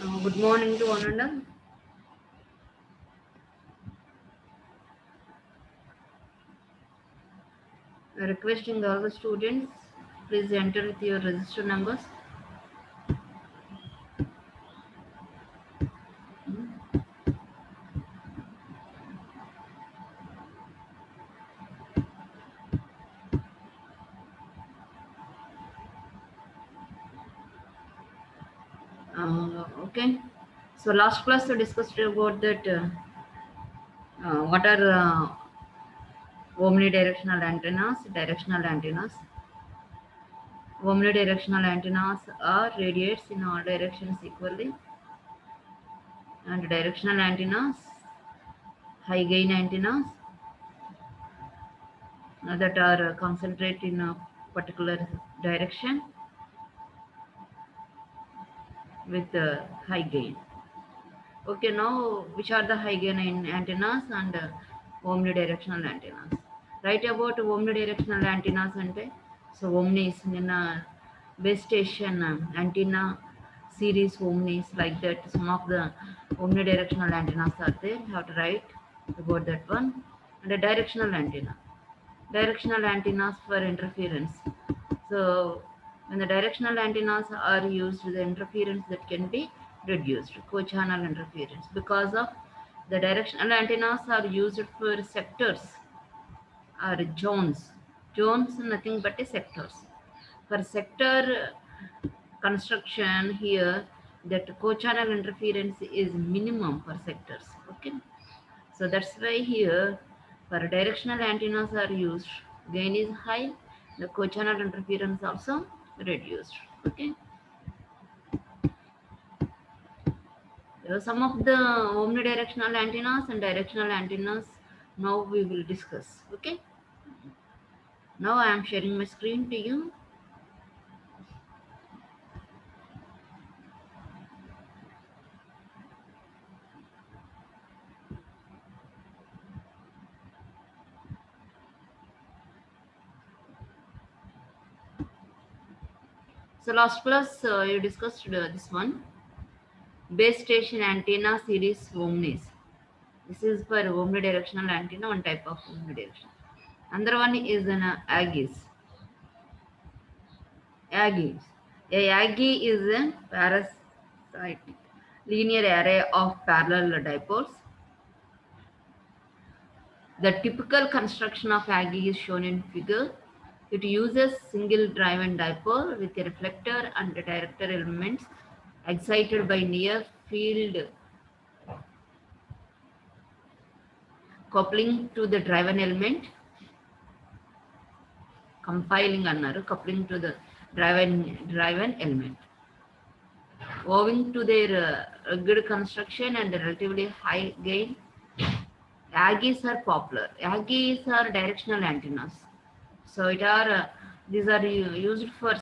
Good morning to one and all. Requesting all the students, please enter with your register numbers. Okay. So last class we discussed about that what are omnidirectional antennas. Directional antennas. Omnidirectional antennas are radiates in all directions equally, and directional antennas, high gain antennas that are concentrate in a particular direction with high gain. Okay, now which are the high gain antennas and omnidirectional antennas? Write about omnidirectional antennas ante. So omnis in a base station antenna series omnis like that. Some of the omnidirectional antennas are there. You have to write about that one. And a directional antenna. Directional antennas for interference. So when the directional antennas are used, the interference that can be reduced, co-channel interference, because of the directional antennas are used for sectors or zones. Zones nothing but a sectors. For sector construction here, that co-channel interference is minimum for sectors. Okay, so that's why here for directional antennas are used. Gain is high, the co-channel interference also reduced. Okay. Some of the omnidirectional antennas and directional antennas now we will discuss. Okay. Now I am sharing my screen to you. So last class you discussed this one base station antenna series omnis. This is for omnidirectional antenna, one type of omnidirectional. Another one is an Aggies. Aggies. A Aggie is a parasitic linear array of parallel dipoles. The typical construction of Aggie is shown in figure. It uses single driven dipole with a reflector and director elements excited by near field coupling to the driven element. Compiling another coupling to the driven element. Owing to their good construction and relatively high gain, Aggies are popular. Aggies are directional antennas. So it are these are used for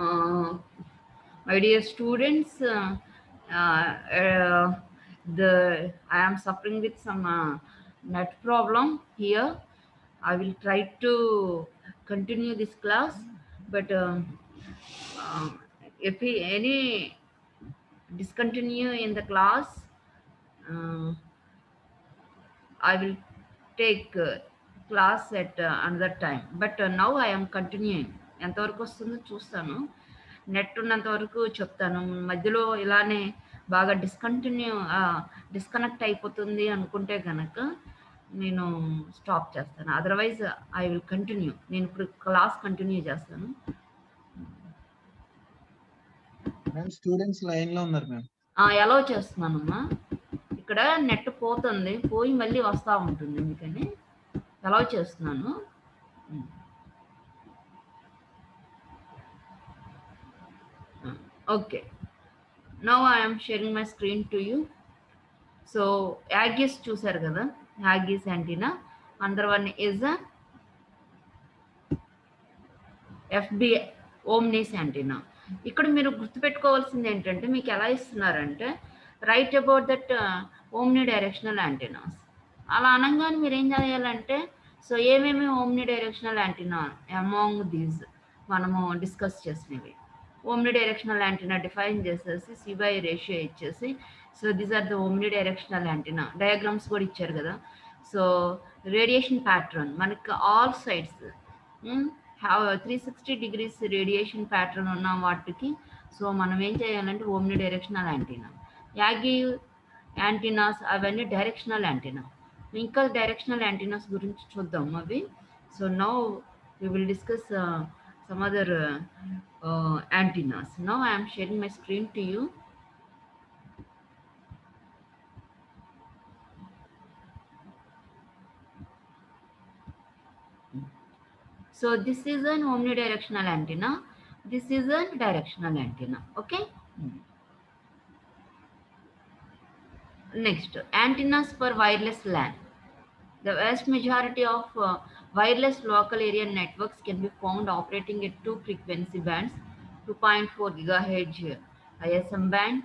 Uh, my dear students, I am suffering with some net problem here. I will try to continue this class, but uh, if any discontinue in the class, uh, I will take class at another time. But now I am continuing. ఎంతవరకు వస్తుందో చూస్తాను. Net ఉన్నంత వరకు చెప్తాను. మధ్యలో ఇలానే బాగా disconnect అయిపోతుంది అనుకుంటే గనక నేను స్టాప్ చేస్తాను. Otherwise I will continue. నేను ఇప్పుడు క్లాస్ కంటిన్యూ చేస్తాను. మ్యామ్ స్టూడెంట్స్ లైన్ లో ఉన్నారు మ్యామ్. అలౌ చేస్తున్నానమ్మా. ఇక్కడ నెట్ పోతుంది, పోయి మళ్ళీ వస్తూ ఉంటుంది, అందుకని అలౌ చేస్తున్నాను. Okay, now I'm sharing my screen to you. So Yagis చూసారు కదా, Yagis antenna. Under one is FB omnis antenna. ఇక్కడ మీరు గుర్తుపెట్టుకోవాల్సింది ఏంటంటే, మీకు ఎలా ఇస్తున్నారంటే right about that omni directional antennas. అలా అనగానే మీరు ఏం చేయాలంటే, సో ఏమేమి omni directional antenna among these మనము డిస్కస్ చేసినవి. ఓమ్ని డైరెక్షనల్ యాంటీనా డిఫైన్ చేసేసి సిబై రేషియో ఇచ్చేసి, so these are the omni directional antenna. Diagrams కూడా ఇచ్చారు కదా. సో రేడియేషన్ ప్యాటర్న్ మనకి all sides 360 degrees radiation pattern ఉన్న వాటికి సో మనం ఏం చేయాలంటే ఓమ్ని డైరెక్షనల్ యాంటీనా. యాగీ యాంటీనాస్ అవన్నీ డైరెక్షనల్ యాంటీనా. ఇంకా డైరెక్షనల్ యాంటీనాస్ గురించి చూద్దాం అవి. So now we will discuss some other antennas. Now I am sharing my screen to you. So this is an omnidirectional antenna. This is a directional antenna. Okay. Next, antennas for wireless LAN. The vast majority of wireless local area networks can be found operating at two frequency bands, 2.4 gigahertz ISM band.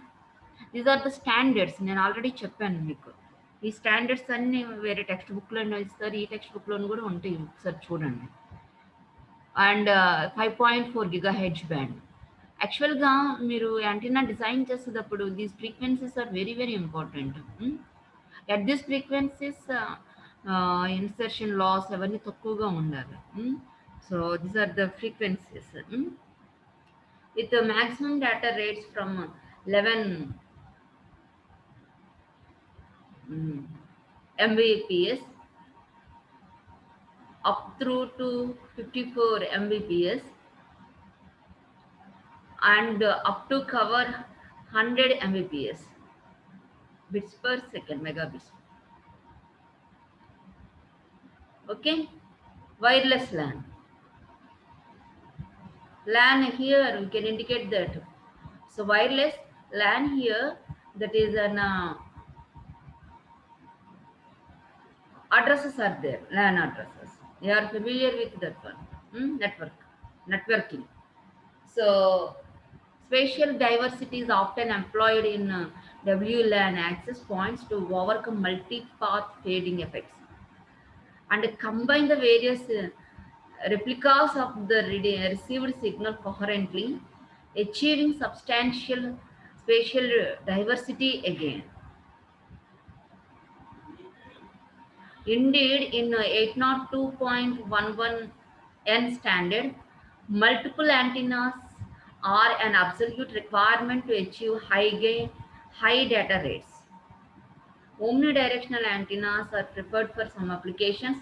These are the standards. నేను already చెప్పాను మీకు. ఈ standards అన్ని వేరే text బుక్లో ఇస్తారు, ఈ text బుక్లో కూడా ఉంటాయి, ఒకసారి చూడండి. And 5.4 gigahertz band. యాక్చువల్గా మీరు యాంటీనా డిజైన్ చేసేటప్పుడు these frequencies are very very important. At this frequencies insertion loss అవన్నీ తక్కువగా ఉండాలి. So these are the frequencies with maximum data rates from 11 Mbps up through to 54 Mbps and up to cover 100 Mbps, bits per second, megabits. Okay, wireless LAN. LAN here we can indicate that. So wireless LAN here, that is an addresses are there, LAN addresses. You are familiar with that one. Networking. So spatial diversity is often employed in WLAN access points to overcome multi-path fading effects and combine the various replicas of the received signal coherently, achieving substantial spatial diversity again. Indeed, in 802.11n standard, multiple antennas are an absolute requirement to achieve high gain, high data rates. Omnidirectional antennas are preferred for some applications,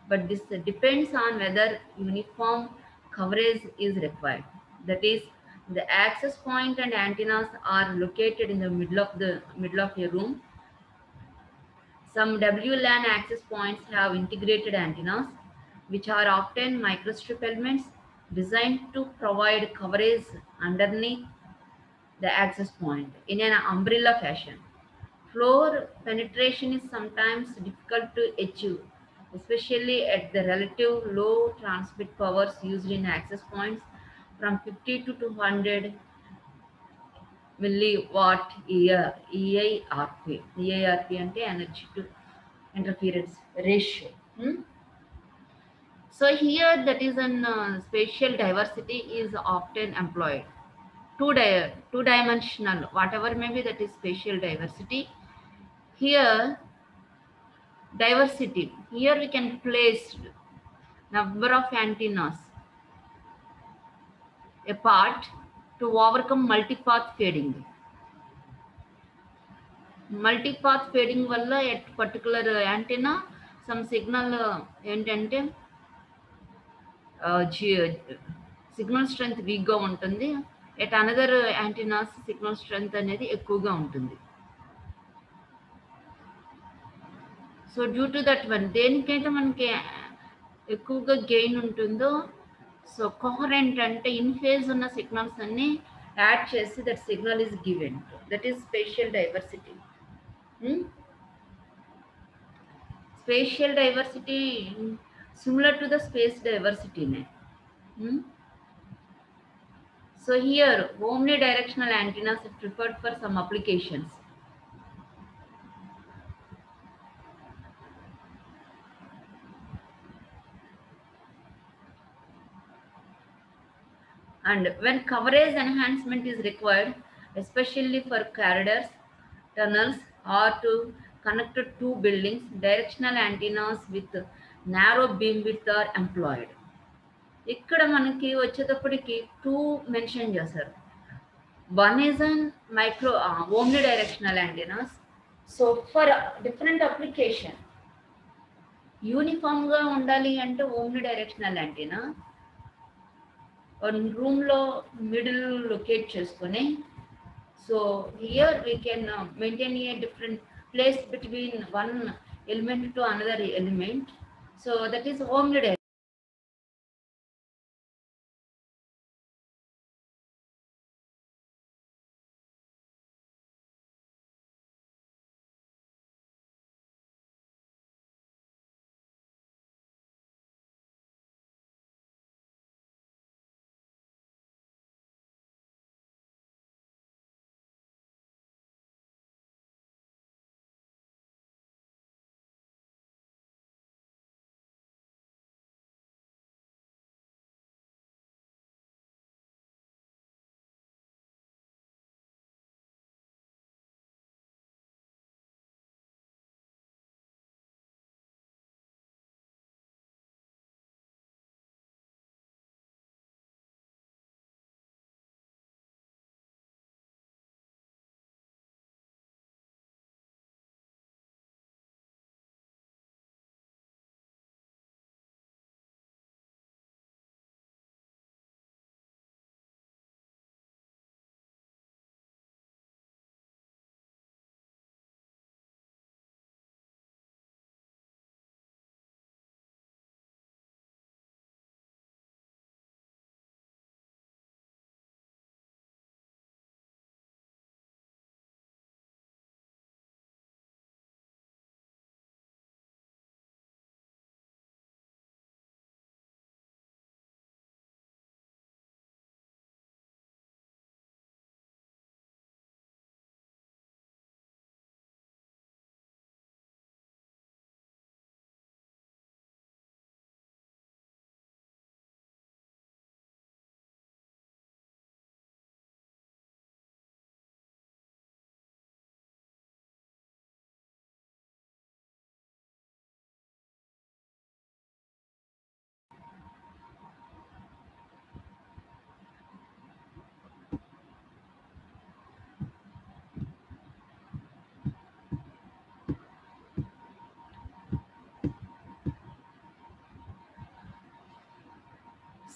but this depends on whether uniform coverage is required. That is, the access point and antennas are located in the middle of a room. Some WLAN access points have integrated antennas, which are often microstrip elements designed to provide coverage underneath the access point in an umbrella fashion. Floor penetration is sometimes difficult to achieve, especially at the relative low transmit powers used in access points from 50 to 200 milliwatt year EIRP. EIRP ante energy to interference ratio. So here that is an spatial diversity is often employed. Two dimensional, whatever may be, that is spatial diversity. Here diversity. Here we can place number of antennas apart to overcome multipath fading. Multipath fading వల్ల at particular antenna some signal ఏంటంటే signal strength వీక్గా ఉంటుంది. At another antennas signal strength అనేది ఎక్కువగా ఉంటుంది. So due to that one దేనికైతే మనకి ఎక్కువగా గెయిన్ ఉంటుందో సో కోహరెంట్ అంటే ఇన్ ఫేజ్ ఉన్న సిగ్నల్స్ అన్ని యాడ్ చేసి that signal is given. That is spatial diversity. Spatial diversity similar to the space diversity. So here omnidirectional antennas are preferred for some applications. And when coverage enhancement is required, especially for corridors, tunnels, or to connect two buildings, directional antennas with narrow beamwidth are employed. ఇక్కడ మనకి వచ్చేటప్పటికి two mention చేశారు. One is an micro omnidirectional antennas. So for different application యూనిఫామ్గా ఉండాలి అంటే omnidirectional antenna రూమ్లో middle locate చేసుకొని so here we can maintain a different place between one element to another element. So that is omnidirectional.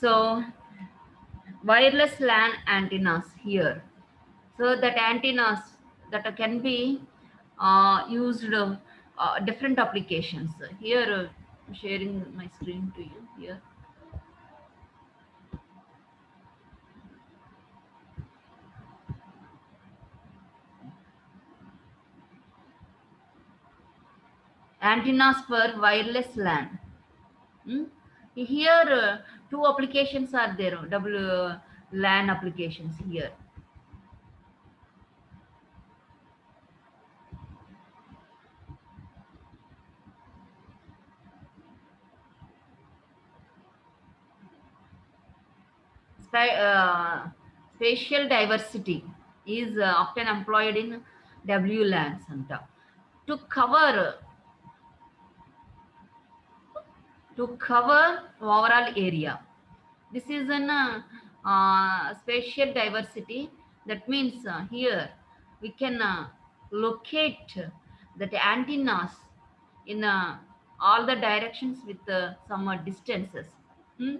So wireless LAN antennas here. So that antennas that can be used different applications. Here sharing my screen to you here. Antennas for wireless LAN. Here two applications are there. LAN applications here. Spatial diversity is often employed in WLAN center to cover overall area. This is an spatial diversity. That means here we can locate that antennas in all the directions with some distances. Hmm?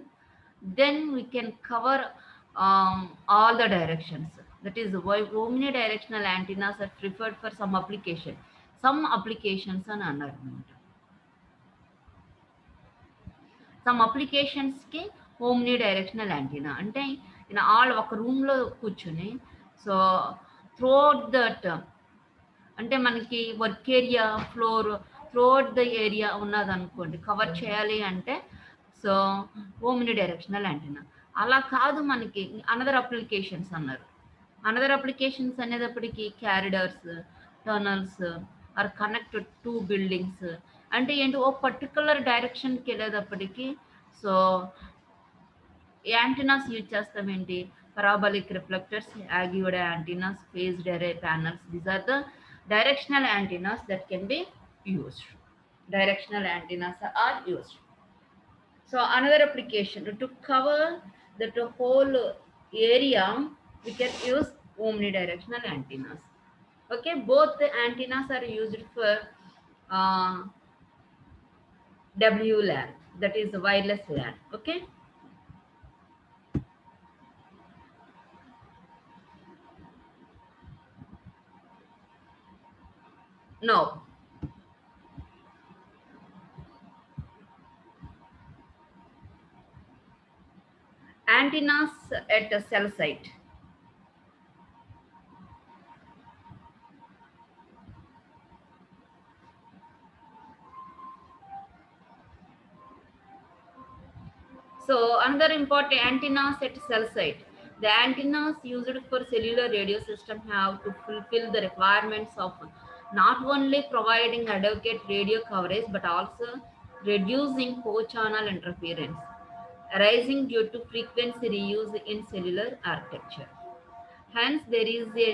Then we can cover all the directions. That is why omnidirectional antennas are preferred for some application. Some applications are unarmed. Some అప్లికేషన్స్కి omni directional antenna అంటే నేను all ఒక రూమ్లో కూర్చుని so throughout that అంటే మనకి work area floor throughout the area ఉన్నదనుకోండి cover చేయాలి అంటే సో ఓమ్ని డైరెక్షనల్ యాంటీనా. అలా కాదు మనకి అనదర్ అప్లికేషన్స్ అన్నారు. అనదర్ అప్లికేషన్స్ అనేటప్పటికి corridors tunnels are connected to buildings అంటే ఏంటి ఓ పర్టికులర్ డైరెక్షన్కి వెళ్ళేటప్పటికి సో యాంటీనాస్ యూజ్ చేస్తాం ఏంటి parabolic reflectors Yagi Uda antennas phased array panels these are the directional antennas that can be used. Directional antennas are used. So another application to cover that whole area we can use omnidirectional antennas. Okay, both the antennas are used for WLAN, that is wireless LAN. Okay, now antennas at a cell site. So another important antennas at cell site. The antennas used for cellular radio system have to fulfill the requirements of not only providing adequate radio coverage but also reducing co-channel interference arising due to frequency reuse in cellular architecture. Hence, there is a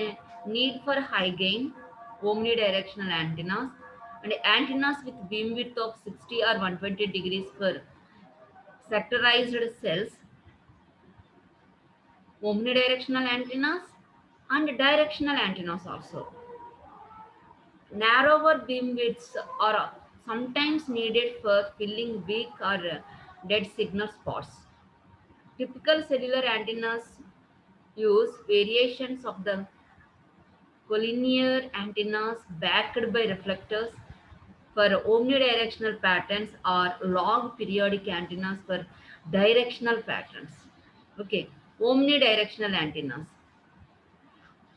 need for high gain omnidirectional antennas and antennas with beam width of 60 or 120 degrees for sectorized cells, omnidirectional antennas and directional antennas also. Narrower beam widths are sometimes needed for filling weak or dead signal spots. Typical cellular antennas use variations of the collinear antennas backed by reflectors for omnidirectional patterns or log periodic antennas for directional patterns. Okay, omnidirectional antennas.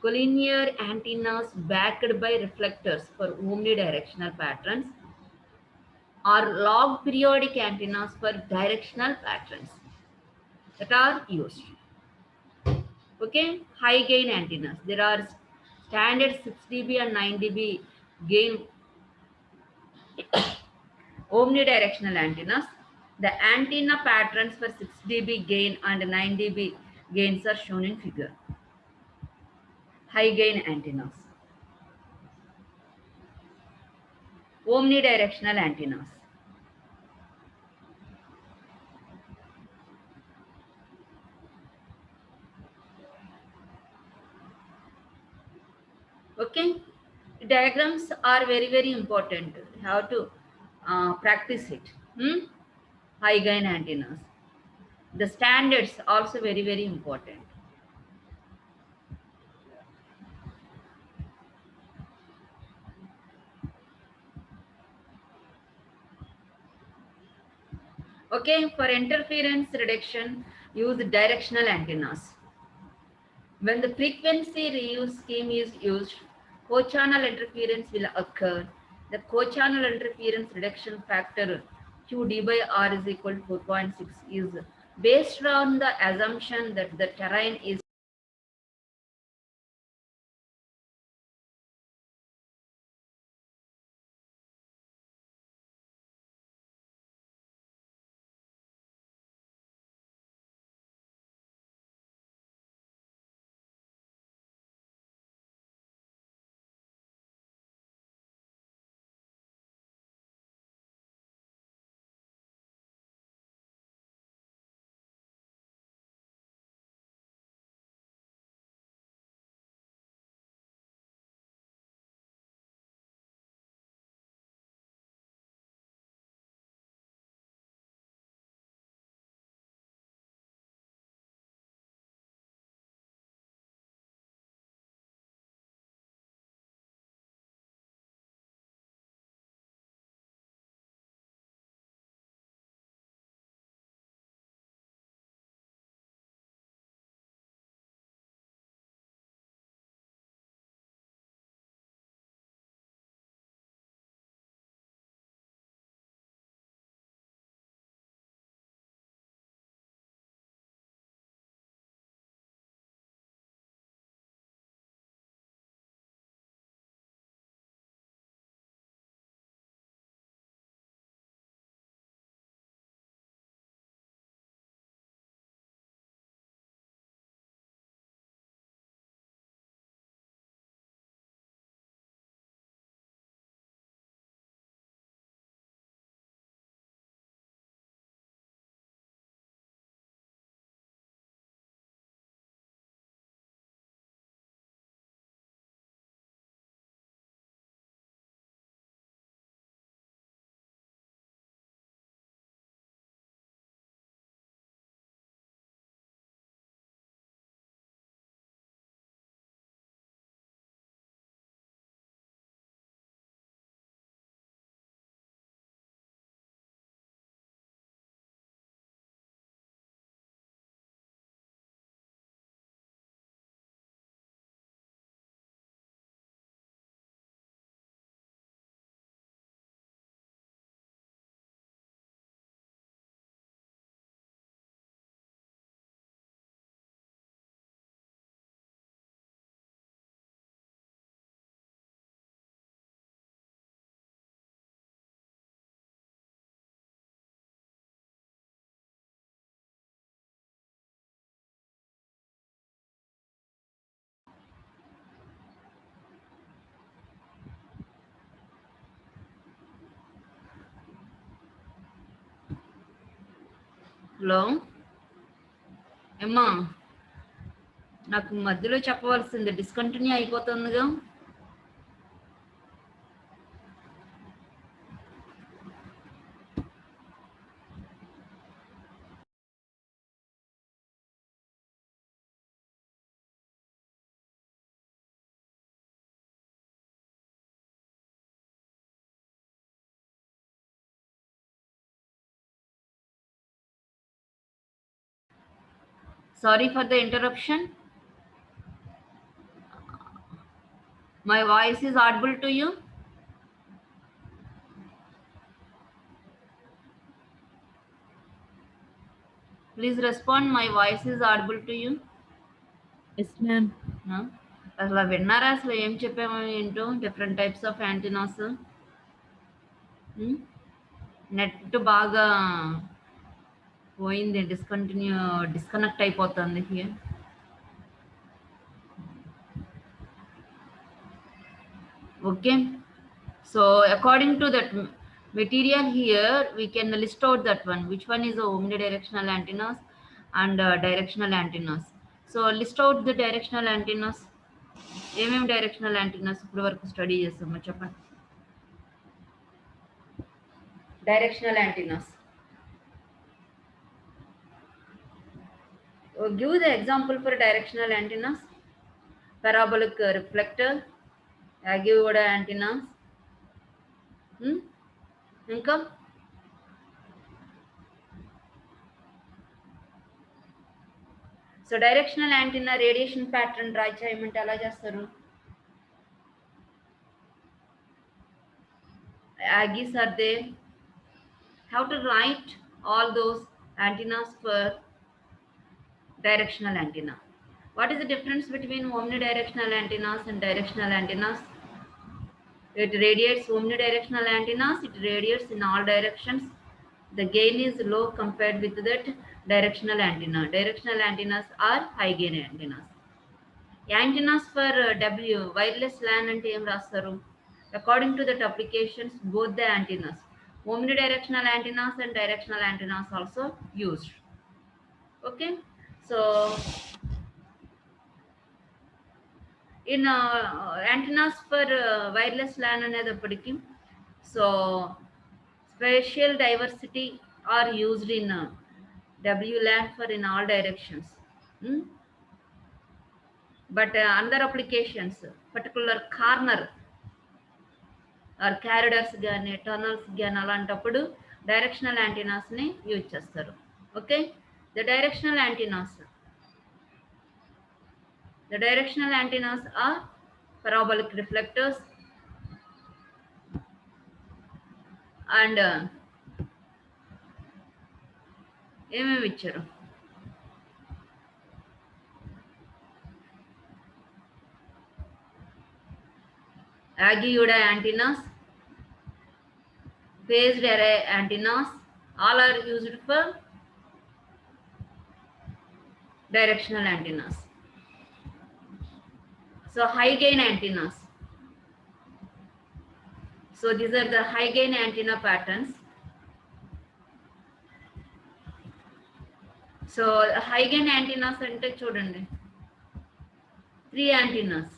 Collinear antennas backed by reflectors for omnidirectional patterns or log periodic antennas for directional patterns that are used. Okay, high gain antennas. There are standard 6 dB and 9 dB gain omnidirectional antennas. The antenna patterns for 6 dB gain and 9 dB gains are shown in figure. High gain antennas. Omnidirectional antennas. Okay, diagrams are very important. You have to practice it. High gain antennas. The standards also very important. Okay, for interference reduction, use directional antennas. When the frequency reuse scheme is used, co-channel interference will occur. The co-channel interference reduction factor QD by R is equal to 4.6 is based on the assumption that the terrain is hello ఏమ్మా నాకు మధ్యలో చెప్పవలసింది discontinue అయిపోతుందిగా sorry for the interruption my voice is audible to you please respond my voice is audible to you yes ma'am. అసలు విన్నారా అసలు ఏం చెప్పాము ఏంటో different types of antennas net బాగా పోయింది డిస్కనెక్ట్ అయిపోతుంది here okay so according to that material here we can list out that one which one is the omnidirectional antennas and directional antennas so list out the directional antennas ఏమేమి directional antennas ఇప్పుడు వరకు study చేస్తామో చెప్పండి directional antennas give the example for directional antennas parabolic reflector Yagi Uda antennas ఇంకా so directional antenna radiation pattern draw చేయమంటే ఎలా చేస్తారు Aggies are there. How to write all those antennas for directional antenna. What is the difference between omnidirectional antennas and directional antennas? It radiates omnidirectional antennas, it radiates in all directions. The gain is low compared with that directional antenna. Directional antennas are high gain antennas. Antennas for wireless LAN and ఏం రాస్తారు? According to that applications, both the antennas, omnidirectional antennas and directional antennas also used. Okay, so in antennas for wireless LAN అనేటప్పటికి, so spatial diversity are used in WLAN for in all directions. Hmm? But other applications, particular corner or corridors కానీ tunnels కానీ అలాంటప్పుడు directional యాంటీనాస్ని use చేస్తారు. Okay, the directional antennas are parabolic reflectors and ఏమేమి ఇచ్చారు? Aguda antennas, phased array antennas, all are used for directional antennas. So high gain antennas. So these are the high gain antenna patterns. So high gain antennas ante chudandi 3 antennas.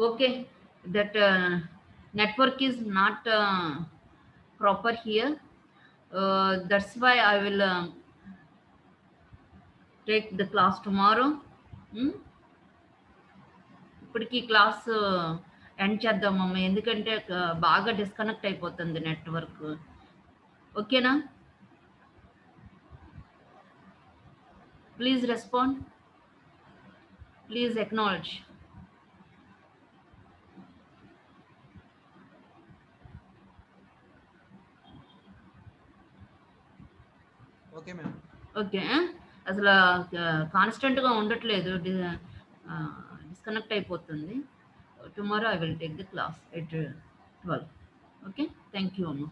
Okay, that network is not proper here. That's why I will take the class tomorrow. ఇప్పటికీ class end చేద్దామమ్మా, ఎందుకంటే బాగా disconnect అయిపోతుంది network. ఓకేనా? Please respond, please acknowledge. Okay, ma'am. Okay, అసలు కాన్స్టెంట్గా ఉండట్లేదు, disconnect అయిపోతుంది. Tomorrow I will take the class at 12. Okay, thank you అమ్మ.